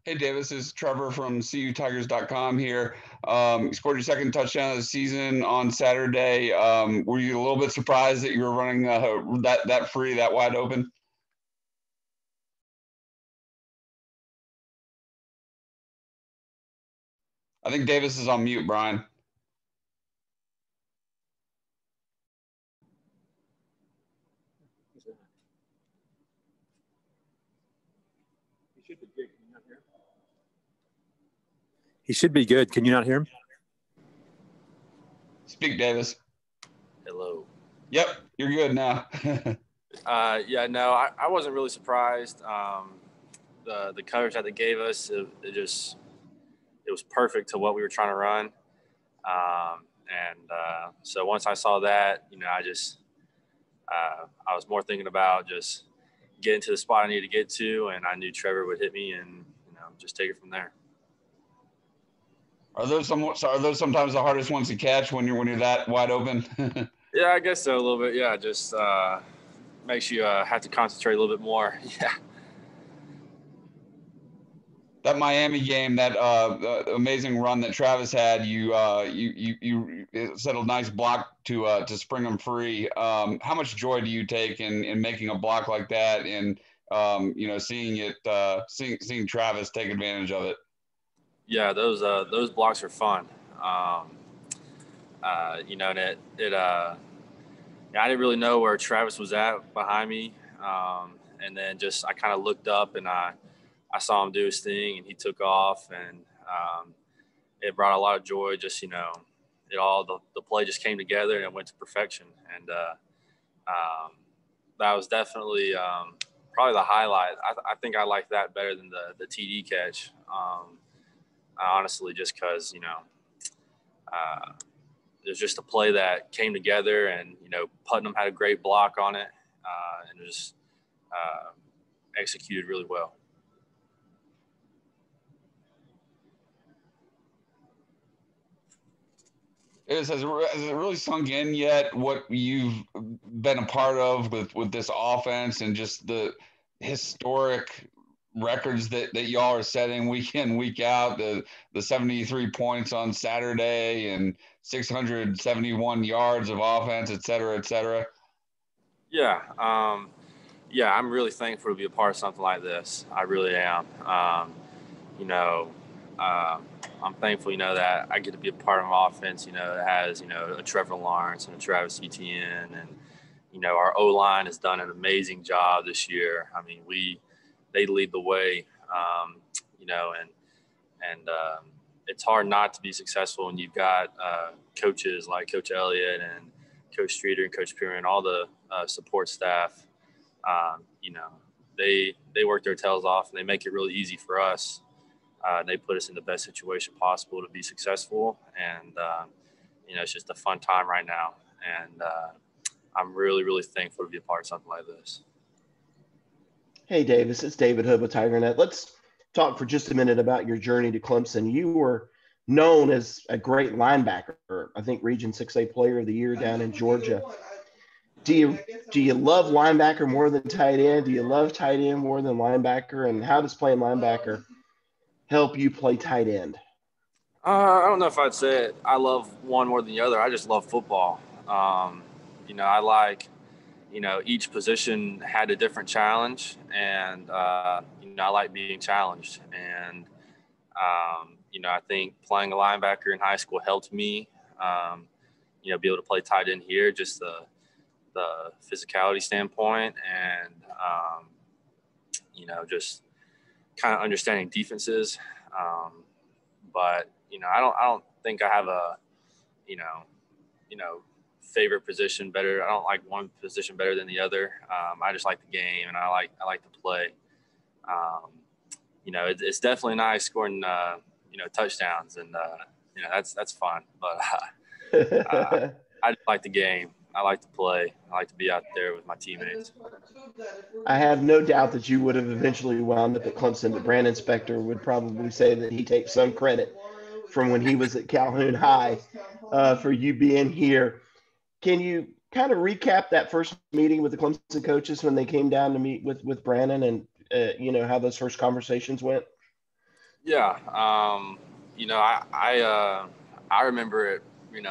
Hey, Davis, this is Trevor from CUTigers.com here. You scored your second touchdown of the season on Saturday. Were you a little bit surprised that you were running that free, that wide open? I think Davis is on mute, Brian. He should be good. Can you not hear him? Speak, Davis. Hello. Yep, you're good now. Yeah, no, I wasn't really surprised. The coverage that they gave us, it was perfect to what we were trying to run. So once I saw that, I was more thinking about just getting to the spot I needed to get to, and I knew Trevor would hit me, and just take it from there. Are those sometimes the hardest ones to catch when you're that wide open? Yeah, I guess so, a little bit. Yeah, just makes you have to concentrate a little bit more. Yeah. That Miami game, that amazing run that Travis had, you set a nice block to spring them free. How much joy do you take in making a block like that, and seeing Travis take advantage of it? Yeah, those blocks are fun. And I didn't really know where Travis was at behind me, and then just I kind of looked up and I saw him do his thing, and he took off, and it brought a lot of joy. Just the play just came together and it went to perfection, and that was definitely probably the highlight. I think I like that better than the TD catch. Honestly, just because it was just a play that came together, and Putnam had a great block on it, and it was executed really well. Has it really sunk in yet what you've been a part of with this offense and just the historic records that y'all are setting week in, week out, the 73 points on Saturday and 671 yards of offense, et cetera, et cetera? Yeah. I'm really thankful to be a part of something like this. I really am. I'm thankful, that I get to be a part of an offense, that has, a Trevor Lawrence and a Travis Etienne, and, our O-line has done an amazing job this year. I mean, they lead the way, and it's hard not to be successful when you've got coaches like Coach Elliott and Coach Streeter and Coach Pierre and all the support staff. They work their tails off, and they make it really easy for us. They put us in the best situation possible to be successful, and it's just a fun time right now, and I'm really, really thankful to be a part of something like this. Hey, Davis, it's David Hood with TigerNet. Let's talk for just a minute about your journey to Clemson. You were known as a great linebacker, I think Region 6A Player of the Year down in Georgia. Do you love linebacker more than tight end? Do you love tight end more than linebacker? And how does playing linebacker help you play tight end? I don't know if I'd say it. I love one more than the other. I just love football. I like, each position had a different challenge, and, I like being challenged. And, I think playing a linebacker in high school helped me, be able to play tight end here, just the physicality standpoint, and, just kind of understanding defenses. But, I don't think I have a, favorite position better. I don't like one position better than the other. I just like the game, and I like to play. It's definitely nice scoring, touchdowns, and, that's fun. But I just like the game. I like to play. I like to be out there with my teammates. I have no doubt that you would have eventually wound up at Clemson, but Brandon Spector would probably say that he takes some credit from when he was at Calhoun High for you being here. Can you kind of recap that first meeting with the Clemson coaches when they came down to meet with Brandon, and how those first conversations went? Yeah. I remember it,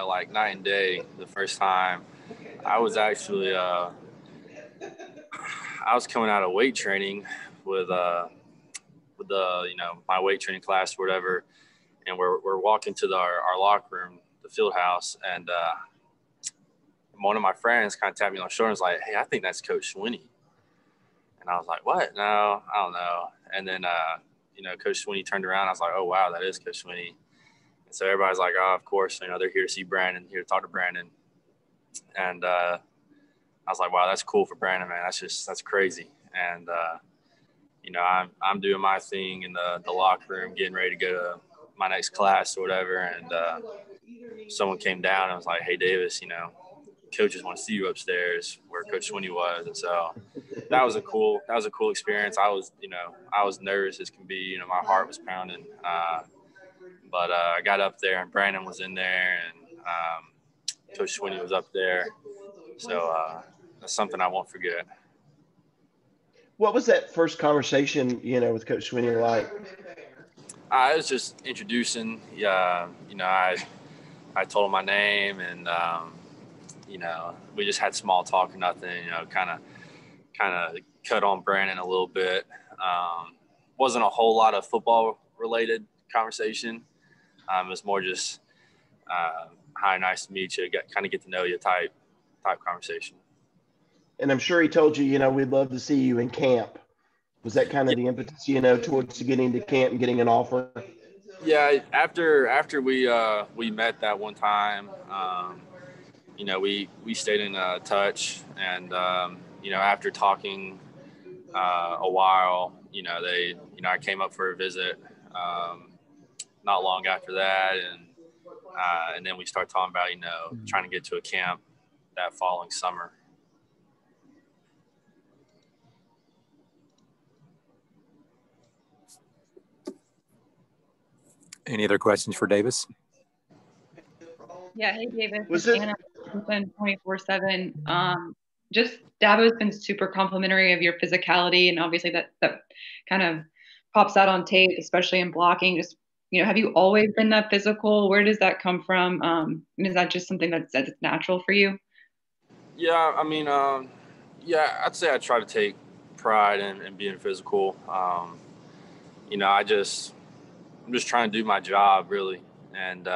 like night and day. The first time I was actually, I was coming out of weight training with the, my weight training class or whatever. And we're walking to our locker room, the field house. And, one of my friends kind of tapped me on the shoulder and was like, "Hey, I think that's Coach Swinney." And I was like, "What? No, I don't know." And then, Coach Swinney turned around. I was like, "Oh, wow, that is Coach Swinney." And so everybody's like, "Oh, of course, they're here to see Brandon, here to talk to Brandon." And I was like, "Wow, that's cool for Brandon, man. That's crazy." And, I'm doing my thing in the locker room, getting ready to go to my next class or whatever. And someone came down and was like, "Hey, Davis, coaches want to see you upstairs where Coach Swinney was." And so that was a cool experience. I was nervous as can be, my heart was pounding. But I got up there and Brandon was in there and Coach Swinney was up there. So that's something I won't forget. What was that first conversation, with Coach Swinney like? I was just introducing, I told him my name and, we just had small talk or nothing, kind of cut on Brandon a little bit. Wasn't a whole lot of football related conversation. It was more just, hi, nice to meet you, kind of get to know you type conversation. And I'm sure he told you, we'd love to see you in camp. Was that kind of the impetus, towards getting to camp and getting an offer? Yeah, after we met that one time, we stayed in touch, and after talking a while, I came up for a visit not long after that, and then we started talking about trying to get to a camp that following summer. Any other questions for Davis? Yeah. Hey, Davis. Was it's it Anna, 24/7. Just Dabo's been super complimentary of your physicality, and obviously that kind of pops out on tape, especially in blocking. Just have you always been that physical? Where does that come from? And is that just something that's natural for you? Yeah, I mean, I'd say I try to take pride in being physical. I'm just trying to do my job really, and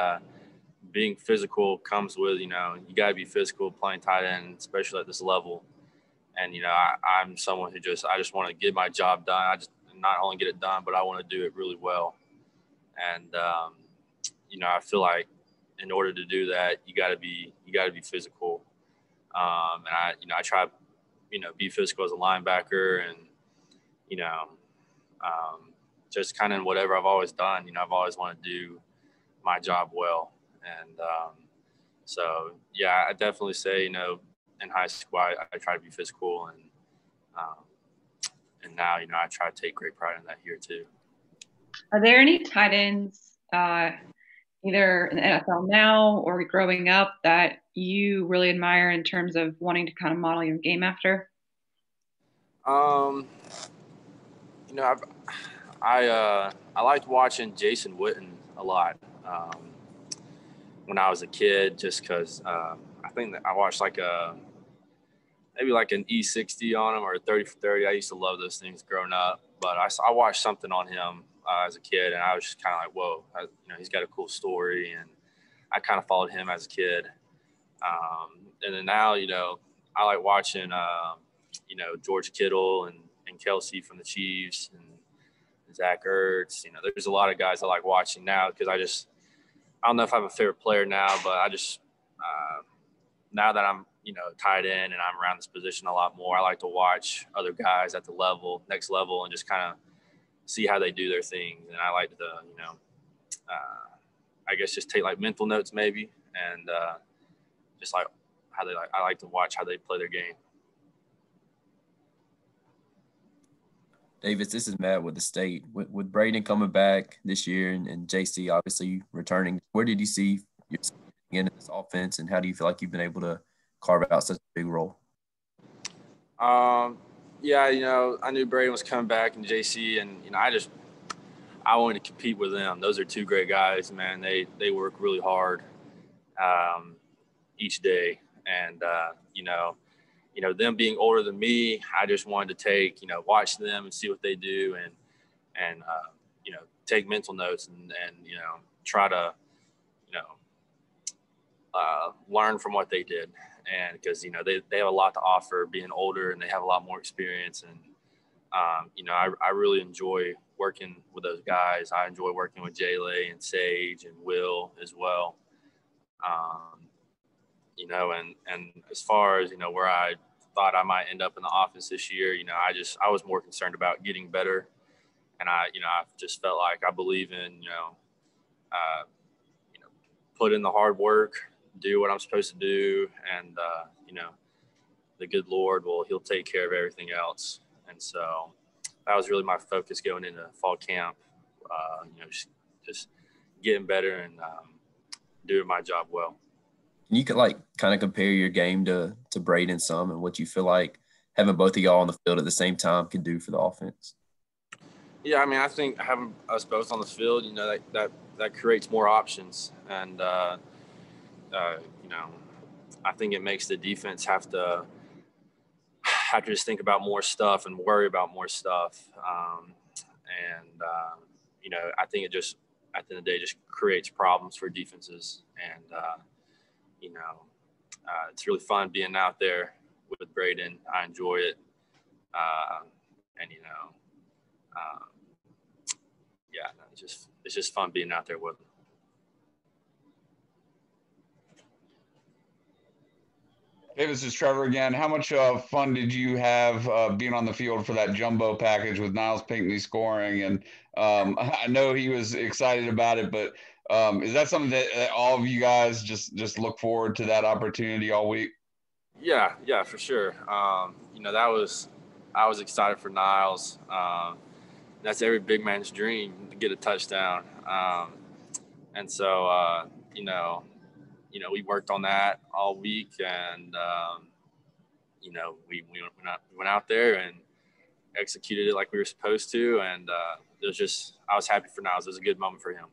being physical comes with you got to be physical playing tight end, especially at this level. And I'm someone who I just want to get my job done. I just not only get it done, but I want to do it really well. And I feel like in order to do that, you got to be physical. And I try be physical as a linebacker, and just kind of whatever I've always done. I've always wanted to do my job well. And so, yeah, I definitely say, in high school, I try to be physical. And now, I try to take great pride in that here too. Are there any tight ends, either in the NFL now or growing up, that you really admire in terms of wanting to kind of model your game after? I liked watching Jason Witten a lot when I was a kid, just because I think that I watched maybe like an E60 on him or a 30 for 30. I used to love those things growing up, but I watched something on him as a kid, and I was just kind of like, whoa, he's got a cool story, and I kind of followed him as a kid. And then now, I like watching, George Kittle and Kelsey from the Chiefs and Zach Ertz. There's a lot of guys I like watching now because I don't know if I have a favorite player now, but I just now that I'm tight end and I'm around this position a lot more, I like to watch other guys at the next level, and just kind of see how they do their things. And I like to I guess just take like mental notes maybe, and just like I like to watch how they play their game. Davis, this is Matt with the State. With Braden coming back this year and JC obviously returning, where did you see yourself in this offense, and how do you feel like you've been able to carve out such a big role? Yeah, I knew Braden was coming back and JC, and I I want to compete with them. Those are two great guys, man. They work really hard each day. And, them being older than me, I just wanted to watch them and see what they do and take mental notes and try to, learn from what they did. And because, they have a lot to offer being older and they have a lot more experience. And, I really enjoy working with those guys. I enjoy working with Jaylee and Sage and Will as well. And as far as, where I thought I might end up in the offense this year, I was more concerned about getting better. And I just felt like I believe in, put in the hard work, do what I'm supposed to do. And, the good Lord, he'll take care of everything else. And so that was really my focus going into fall camp, just getting better and doing my job well. You could kind of compare your game to Braden some and what you feel like having both of y'all on the field at the same time could do for the offense. Yeah, I mean, I think having us both on the field, that creates more options. And, I think it makes the defense have to just think about more stuff and worry about more stuff. I think it just, at the end of the day, just creates problems for defenses. And, it's really fun being out there with Braden. I enjoy it. It's just fun being out there with him. Hey, this is Trevor again. How much fun did you have being on the field for that jumbo package with Niles Pinckney scoring? And I know he was excited about it, but is that something that all of you guys just look forward to that opportunity all week? Yeah, for sure. I was excited for Niles. That's every big man's dream to get a touchdown. And so, we worked on that all week, and we went out there and executed it like we were supposed to, and I was happy for Niles. It was a good moment for him.